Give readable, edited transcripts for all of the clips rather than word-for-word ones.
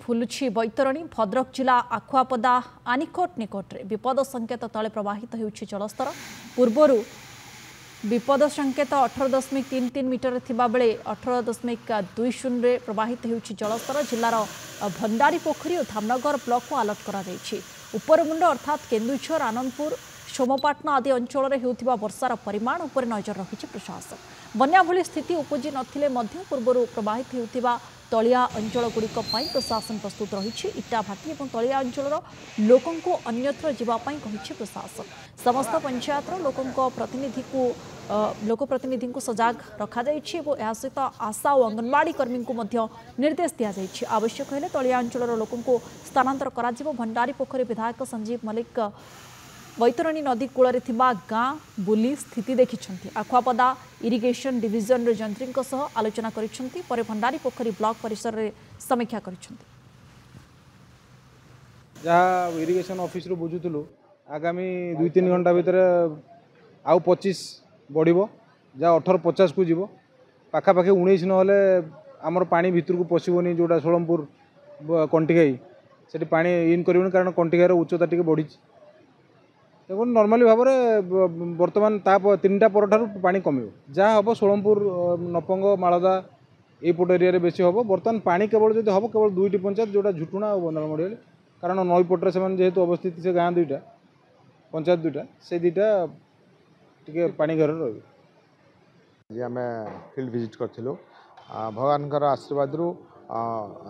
फुलुछि बैतरणी भद्रक जिला आखुआपदा आनिकोट निकटरे विपद संकेत तले प्रवाहित होउछि जलस्तर पूर्वरु विपद संकेत 18.33 मीटर थिबा बेले 18.20 रे प्रवाहित होउछि जलस्तर जिलार भंडारी पोखरी और धामनगर ब्लॉक को अलर्ट करा दैछि। उपरमुंड अर्थात केन्दुझर आनंदपुर सोमपाटना आदि अंचल में होउथिबा वर्षार परिमाण उपर नजर रखिछि प्रशासन। बन्या भली स्थिति उपजी नथिले मध्य पूर्वरु प्रवाहित होउथिबा तलिया अंचल गुड़िक प्रशासन प्रस्तुत रही। इटाभाटी और तलिया अंचल लोकंको अन्यत्र जीवाई कही प्रशासन। समस्त पंचायत लोकप्रतिनिधि को सजग रखा सहित आशा और अंगनवाड़ी कर्मी को निर्देश दि जाइए। आवश्यक हेले तलिया अंचल लोकंको स्थानांतर करा भंडारी पोखरी विधायक संजीव मल्लिक बैतरणी नदी कूल गाँ बुली स्थिति देखिं। आखुआपदा इरिगेशन डिविजन जंत्री आलोचना कर भंडारी पोखरी ब्लॉक परिसर में समीक्षा कर इरिगेशन ऑफिस रो बुझुतलु आगामी 2-3 घंटा भितर आउ 25 बढ़िबो जहाँ 18-50 को जीवो पाखापाखि 19 नहले आमर पानी भितर को पशिबोनी जोटा सोलमपुर कंटिगाई से पानी इन कर कारण कंटिगार उच्चता टी बढ़ी देखो नॉर्मली भाव में बर्तमान ताप 3टा पर पानी कम जहाँ हम सोलमपुर नपंग मालदा एपट एरिया बेसी हम बर्तमान पानी केवल जब हम केवल 2टी पंचायत जोटा झुटुणा और बंदालमड़िया कारण नईपटे से जेहेतु अवस्थित से गाँ 2टा पंचायत 2टा से 2टा टे पानी घर रही। आम फिल्ड विजिट करूँ भगवान आशीर्वाद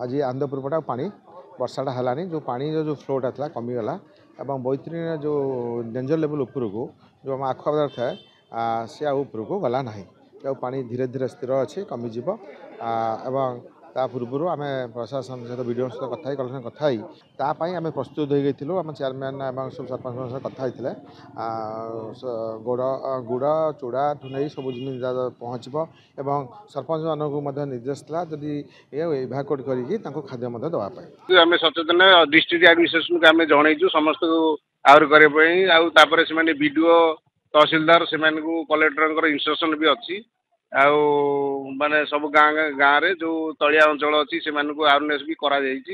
आज आनंदपुर पटा पानी वर्षाटा है जो पानी जो फ्लोटा था कमीगला एवं बैतरणी जो डेंजर लेवल उपरक जो आम आखुआपदार थाए सी उपरक गला ना पानी धीरे धीरे स्थिर अच्छे कमिज एवं पूर्व आम प्रशासन सहित वीडियो सहित कथा कलेक्शन कथाई आम प्रस्तुत हो गई आम चेयरमैन एवं सब सरपंच सहित कथा गुड़ चूड़ा ठू नहीं सब जिन पहुँचब एवं सरपंच मानक निर्देश था जदि इभाकुएट कर खाद्य देवाई आम सचेतन डिस्ट्रिक्ट एडमिनिस्ट्रेशन को आम जनईचु समस्त आवर करने वीडियो तहसिलदार से कलेक्टर इंस्ट्रक्शन भी अच्छी आउ माने सब गाँ रे जो तलिया अंचल अच्छी से अवेयरनेस भी करा जायछि।